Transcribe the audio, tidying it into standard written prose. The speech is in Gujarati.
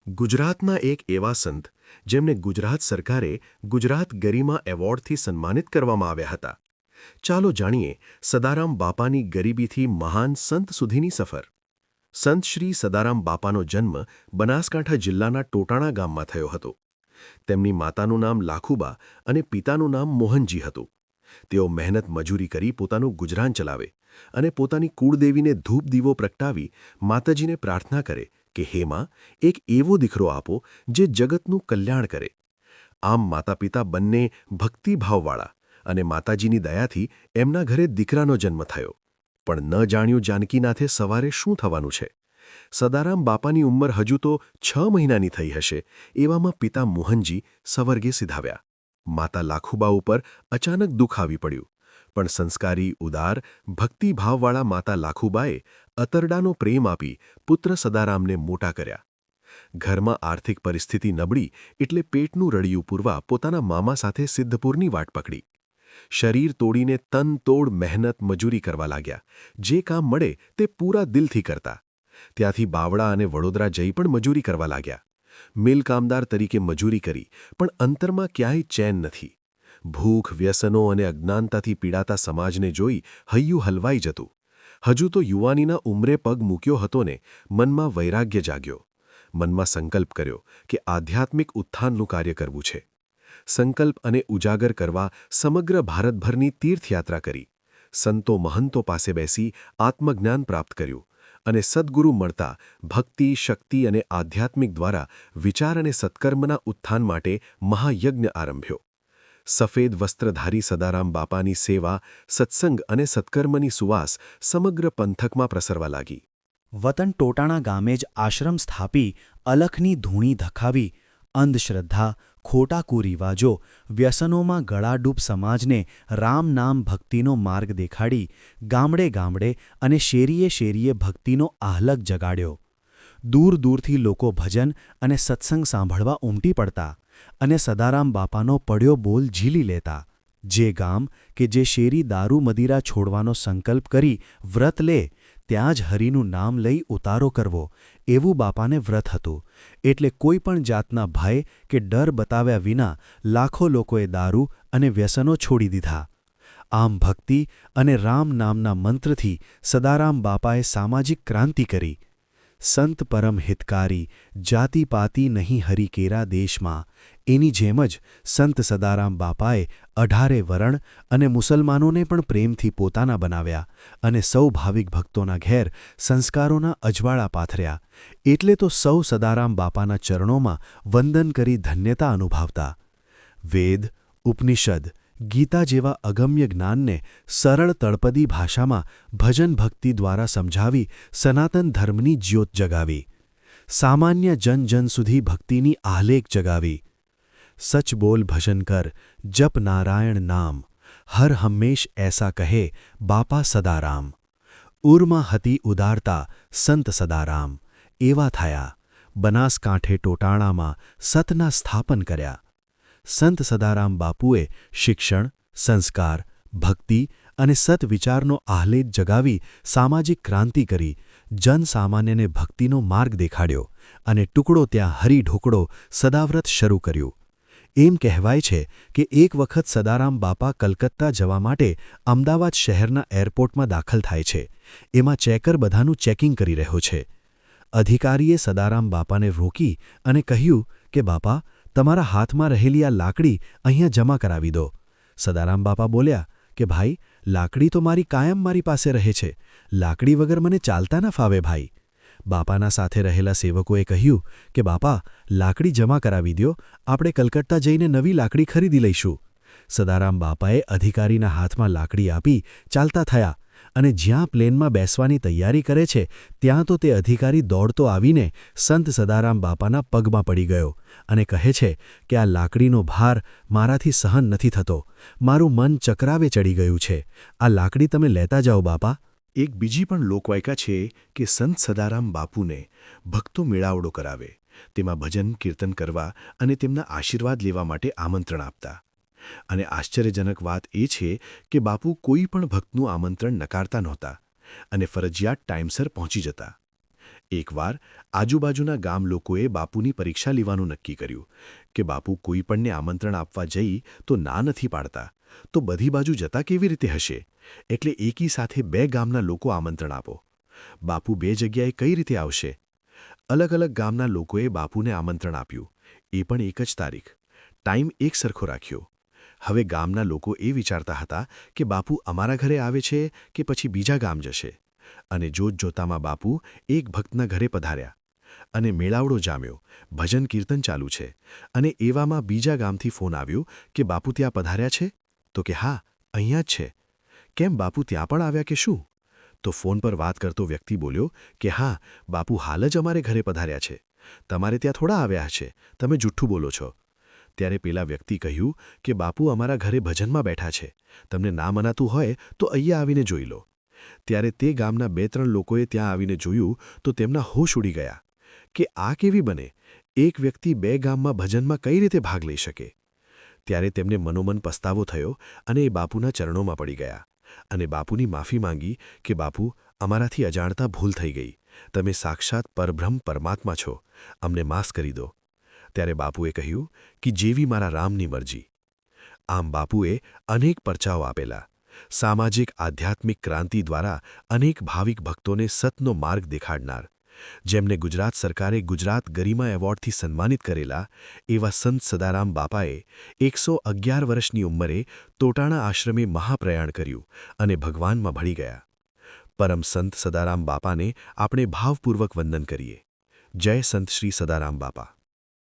ગુજરાતના એક એવા સંત જેમને ગુજરાત સરકારે ગુજરાત ગરિમા એવોર્ડથી સન્માનિત કરવામાં આવ્યા હતા. ચાલો જાણીએ સદારામ બાપાની ગરીબીથી મહાન સંત સુધીની સફર. સંત શ્રી સદારામ બાપાનો જન્મ બનાસકાંઠા જિલ્લાના ટોટાણા ગામમાં થયો હતો. તેમની માતાનું નામ લાખુબા અને પિતાનું નામ મોહનજી હતું. તેઓ મહેનત મજૂરી કરી પોતાનું ગુજરાન ચલાવે અને પોતાની કુળદેવીને ધૂપ દીવો પ્રગટાવી માતાજીને પ્રાર્થના કરે કે હે માં, એક એવો દીકરો આપો જે જગતનું કલ્યાણ કરે. આમ માતા પિતા બંને ભક્તિભાવવાળા અને માતાજીની દયાથી એમના ઘરે દીકરાનો જન્મ થયો. પણ ન જાણ્યું જાનકીનાથે સવારે શું થવાનું છે. સદારામ બાપાની ઉંમર હજુ તો 6 મહિનાની થઈ હશે એવામાં પિતા મોહનજી સવર્ગે સિધાવ્યા. માતા લાખુબા ઉપર અચાનક દુઃખ આવી પડ્યું. પણ સંસ્કારી, ઉદાર, ભક્તિભાવવાળા માતા લાખુબાએ અતરડાનો પ્રેમ આપી પુત્ર સદારામને મોટા કર્યા. ઘરમાં આર્થિક પરિસ્થિતિ નબળી એટલે પેટનું રળિયું પૂરવા પોતાના મામા સાથે સિદ્ધપુરની વાટ પકડી. શરીર તોડીને તનતોડ મહેનત મજૂરી કરવા લાગ્યા. જે કામ મળે તે પૂરા દિલથી કરતા. ત્યાંથી બાવળા અને વડોદરા જઈ પણ મજૂરી કરવા લાગ્યા. મિલ કામદાર તરીકે મજૂરી કરી પણ અંતરમાં ક્યાંય ચેન નથી. ભૂખ, વ્યસનો અને અજ્ઞાનતાથી પીડાતા સમાજને જોઈ હૈયું હલવાઈ જતું. હજુ તો યુવાનીના ઉંમરે પગ મૂક્યો હતો ને મનમાં વૈરાગ્ય જાગ્યો. મનમાં સંકલ્પ કર્યો કે આધ્યાત્મિક ઉત્થાનનું કાર્ય કરવું છે. સંકલ્પ અને ઉજાગર કરવા સમગ્ર ભારતભરની તીર્થયાત્રા કરી. સંતો મહંતો પાસે બેસી આત્મજ્ઞાન પ્રાપ્ત કર્યું અને સદ્ગુરુ મળતા ભક્તિ, શક્તિ અને આધ્યાત્મિક દ્વારા વિચાર અને સત્કર્મના ઉત્થાન માટે મહાયજ્ઞ આરંભ્યો. સફેદ વસ્ત્રધારી સદારામ બાપાની સેવા, સત્સંગ અને સત્કર્મની સુવાસ સમગ્ર પંથકમાં પ્રસરવા લાગી. વતન ટોટાણા ગામે જ આશ્રમ સ્થાપી અલખની ધૂણી ધખાવી અંધશ્રદ્ધા, ખોટા કુરિવાજો, વ્યસનોમાં ગળાડૂબ સમાજને રામ નામ ભક્તિનો માર્ગ દેખાડી ગામડે ગામડે અને શેરીએ શેરીએ ભક્તિનો આહ્લક જગાડ્યો. દૂર દૂરથી લોકો ભજન અને સત્સંગ સાંભળવા ઉમટી પડતા અને સદારામ બાપાનો પડ્યો બોલ ઝીલી લેતા. જે ગામ કે જે શેરી દારૂ મદિરા છોડવાનો સંકલ્પ કરી વ્રત લે ત્યાં જ હરિનું નામ લઈ ઉતારો કરવો એવું બાપાને વ્રત હતું. એટલે કોઈ પણ જાતના ભય કે ડર બતાવ્યા વિના લાખો લોકોએ દારૂ અને વ્યસનો છોડી દીધા. આમ ભક્તિ અને રામ નામના મંત્રથી સદારામ બાપાએ સામાજિક ક્રાંતિ કરી. સંત પરમ હિતકારી, જાતિપાતી નહીં હરિકેરા દેશમાં, એની જેમ જ સંત સદારામ બાપાએ 18 વરણ અને મુસલમાનોને પણ પ્રેમથી પોતાના બનાવ્યા અને સૌ ભાવિક ભક્તોના ઘેર સંસ્કારોના અજવાળા પાથર્યા. એટલે તો સૌ સદારામ બાપાના ચરણોમાં વંદન કરી ધન્યતા અનુભવતા. વેદ, ઉપનિષદ, ગીતા જેવા અગમ્ય જ્ઞાનને સરળ તળપદી ભાષામાં ભજન ભક્તિ દ્વારા સમજાવી સનાતન ધર્મની જ્યોત જગાવી. સામાન્ય જન સુધી ભક્તિની આહ્લેક જગાવી. સચ બોલ ભજન કર, જપ નારાયણ નામ, હર હંમેશ એસા કહે બાપા સદારામ. ઉરમાં હતી ઉદારતા સંત સદારામ, એવા થયા બનાસકાંઠે ટોટાણામાં સતના સ્થાપન કર્યા. સંત સદારામ બાપુએ શિક્ષણ, સંસ્કાર, ભક્તિ અને સત્વિચારનો આહ્લેદ જગાવી સામાજિક ક્રાંતિ કરી, જનસામાન્યને ભક્તિનો માર્ગ દેખાડ્યો અને ટુકડો ત્યાં હરિઢોકળો સદાવ્રત શરૂ કર્યું. એમ કહેવાય છે કે એક વખત સદારામ બાપા કલકત્તા જવા માટે અમદાવાદ શહેરના એરપોર્ટમાં દાખલ થાય છે. એમાં ચેકર બધાનું ચેકિંગ કરી રહ્યો છે. અધિકારીએ સદારામ બાપાને રોકી અને કહ્યું કે બાપા, તમારા હાથમાં રહેલી આ લાકડી અહીંયા જમા કરાવી દો. સદારામ બાપા બોલ્યા કે ભાઈ, લાકડી તો મારી કાયમ મારી પાસે રહે છે. લાકડી વગર મને ચાલતા ન ફાવે ભાઈ. બાપાના સાથે રહેલા સેવકોએ કહ્યું કે બાપા, લાકડી જમા કરાવી દ્યો, આપણે કલકત્તા જઈને નવી લાકડી ખરીદી લઈશું. સદારામ બાપાએ અધિકારીના હાથમાં લાકડી આપી ચાલતા થયા અને જ્યાં પ્લેનમાં બેસવાની તૈયારી કરે છે ત્યાં તો તે અધિકારી દોડતો આવીને સંત સદારામ બાપાના પગમાં પડી ગયો અને કહે છે કે આ લાકડીનો ભાર મારાથી સહન નથી થતો. મારું મન ચકરાવે ચડી ગયું છે. આ લાકડી તમે લેતા જાઓ બાપા. એક બીજી પણ લોકવાયકા છે કે સંત સદારામ બાપુને ભક્તો મેળાવડો કરાવે, તેમાં ભજન કીર્તન કરવા અને તેમના આશીર્વાદ લેવા માટે આમંત્રણ આપતા. અને આશ્ચર્યજનક વાત એ છે કે બાપુ કોઈ પણ ભક્તનું આમંત્રણ નકારતા નહોતા અને ફરજિયાત ટાઈમસર પહોંચી જતા. એકવાર આજુબાજુના ગામ લોકોએ બાપુની પરીક્ષા લેવાનું નક્કી કર્યું કે બાપુ કોઈ પણને આમંત્રણ આપવા જઈ તો ના નથી પાડતા, તો બધી બાજુ જતા કેવી રીતે હશે, એટલે એકી સાથે 2 ગામના લોકો આમંત્રણ આપો. બાપુ 2 જગ્યાએ કઈ રીતે આવશે? અલગ અલગ ગામના લોકોએ બાપુને આમંત્રણ આપ્યું, એ પણ એક જ તારીખ. ટાઈમ એક સરખો રાખ્યો. હવે ગામના લોકો એ વિચારતા હતા કે બાપુ અમારા ઘરે આવે છે કે પછી બીજા ગામ જશે, અને જોતજોતામાં બાપુ એક ભક્તના ઘરે પધાર્યા. અને મેળાવડો જામ્યો, ભજન કીર્તન ચાલુ છે, અને એવામાં બીજા ગામથી ફોન આવ્યો કે બાપુ ત્યાં પધાર્યા છે? તો કે હા, અહીંયા જ છે. કેમ, બાપુ ત્યાં પણ આવ્યા કે શું? તો ફોન પર વાત કરતો વ્યક્તિ બોલ્યો કે હા, બાપુ હાલ જ અમારે ઘરે પધાર્યા છે. તમારે ત્યાં થોડા આવ્યા છે, તમે જુઠ્ઠું બોલો છો. ત્યારે પેલા વ્યક્તિ કહ્યું કે બાપુ અમારા ઘરે ભજનમાં બેઠા છે, તમને ના મનાતું હોય તો અહીંયા આવીને જોઈ લો. ત્યારે તે ગામના 2-3 લોકોએ ત્યાં આવીને જોયું તો તેમના હોશ ઉડી ગયા કે આ કેવી બને, એક વ્યક્તિ 2 ગામમાં ભજનમાં કઈ રીતે ભાગ લઈ શકે. ત્યારે તેમને મનોમન પસ્તાવો થયો અને એ બાપુના ચરણોમાં પડી ગયા અને બાપુની માફી માંગી કે બાપુ, અમારાથી અજાણતા ભૂલ થઈ ગઈ, તમે સાક્ષાત પરબ્રહ્મ પરમાત્મા છો, અમને માફ કરી દો. ત્યારે બાપુએ કહ્યું કે જેવી મારા રામની મરજી. આમ બાપુએ અનેક પરચાઓ આપેલા, સામાજિક આધ્યાત્મિક ક્રાંતિ દ્વારા અનેક ભાવિક ભક્તોને સતનો માર્ગ દેખાડનાર, જેમને ગુજરાત સરકારે ગુજરાત ગરિમા એવોર્ડથી સન્માનિત કરેલા એવા સંત સદારામ બાપાએ 111 વર્ષની ઉંમરે તોટાણા આશ્રમે મહાપ્રયાણ કર્યું અને ભગવાનમાં ભળી ગયા. પરમ સંત સદારામ બાપાને આપણે ભાવપૂર્વક વંદન કરીએ. જય સંત શ્રી સદારામ બાપા.